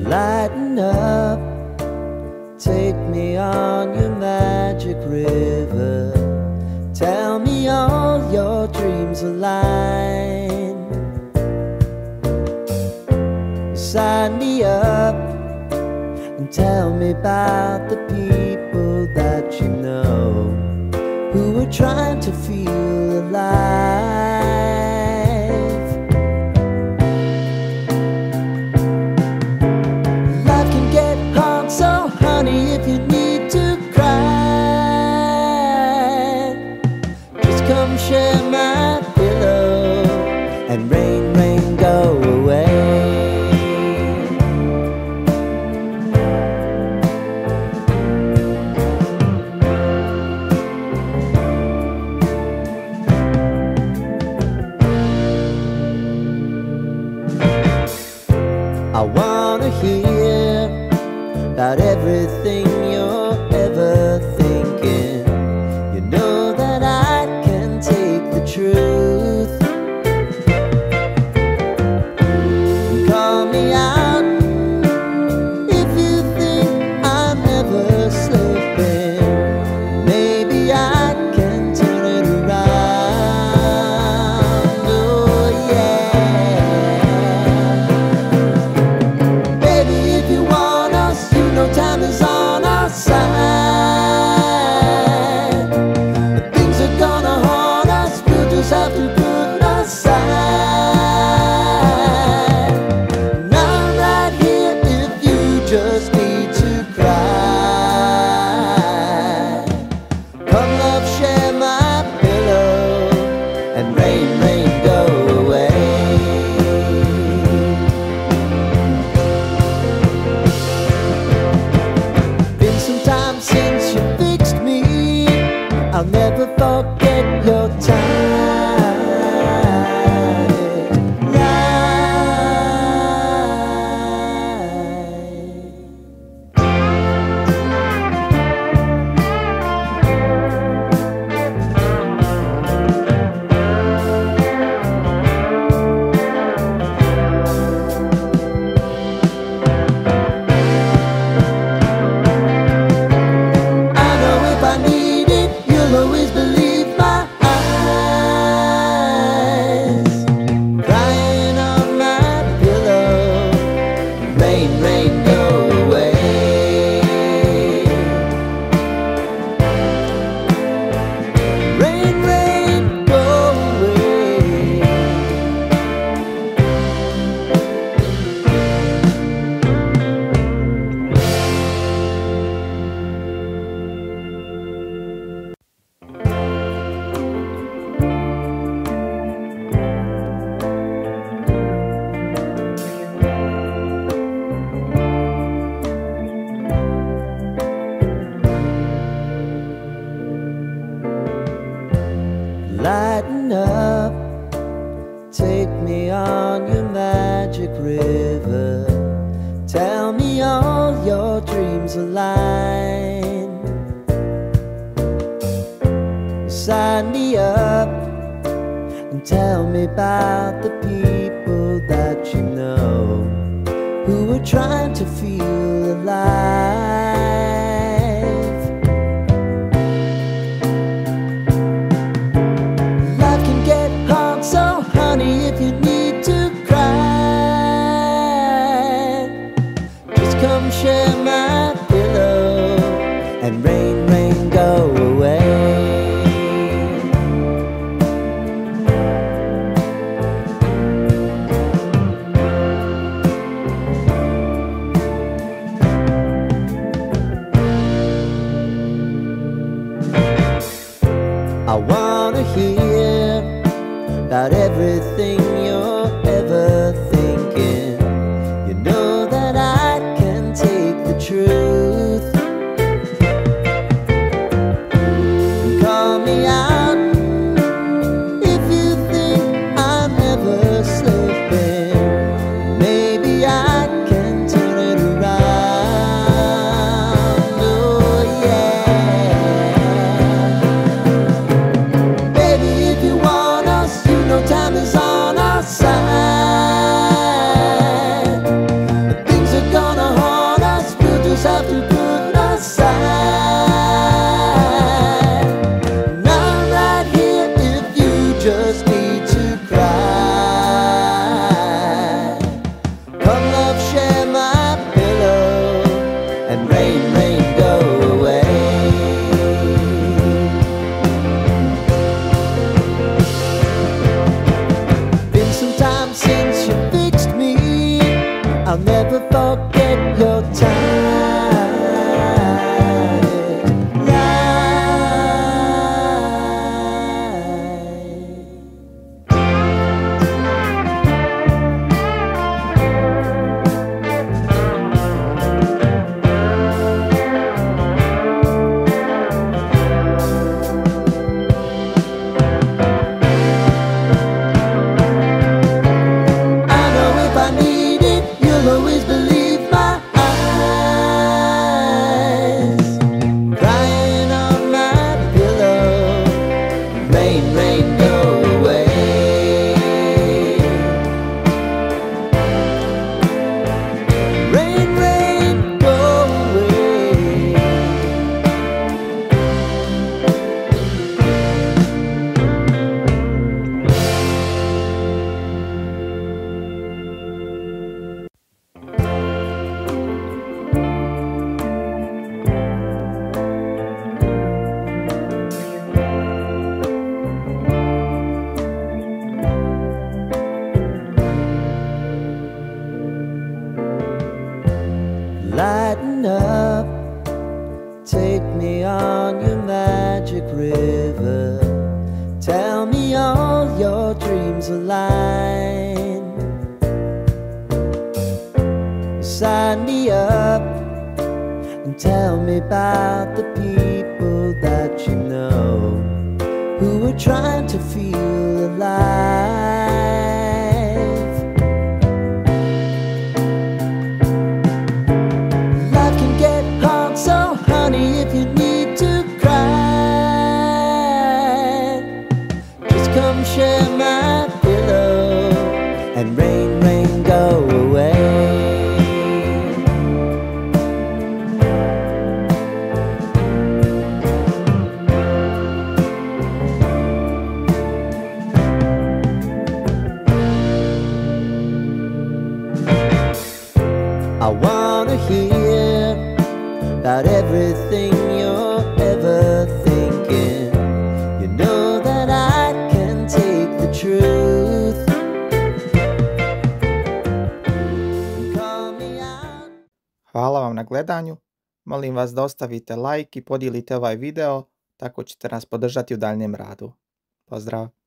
Lighten up, take me on your magic river. Tell me all your dreams align. Sign me up and tell me about the people that you know who are trying to feel alive. Life can get hard, so honey, if you need to cry, just come share my pillow and rain, rain, go away. I wanna hear about everything you're ever thinking. You know that I can take the truth. And call me out if you think I'm ever slipping. Maybe I can turn it around. Oh yeah. Time is on our side. But things are gonna haunt us. We'll just have to put aside. And I'm right here if you just need to cry. Come love, share my pillow and rain, rain, go away. Since you fixed me, I'll never forget your time. Rain, rain, go away. Rain, rain, go away. Lighten up, take me on your magic river. Tell me all your dreams align. Sign me up and tell me about the people that you know who are trying to feel alive. So honey, if you need to cry, just come share my pillow and rain, rain, go away. I'll never forget your Lighten up, take me on your magic river. Tell me all your dreams align. Sign me up and tell me about the people that you know who are trying to feel alive. Life can get hard, so honey, if you need to cry, just come share my pillow and rain, rain, go away. I wanna hear about everything you're ever thinking. You know that I can take the truth and call me out. Hvala vam na gledanju. Molim vas da ostavite like i podijelite ovaj video, tako ćete nas podržati u daljnjem radu. Pozdrav!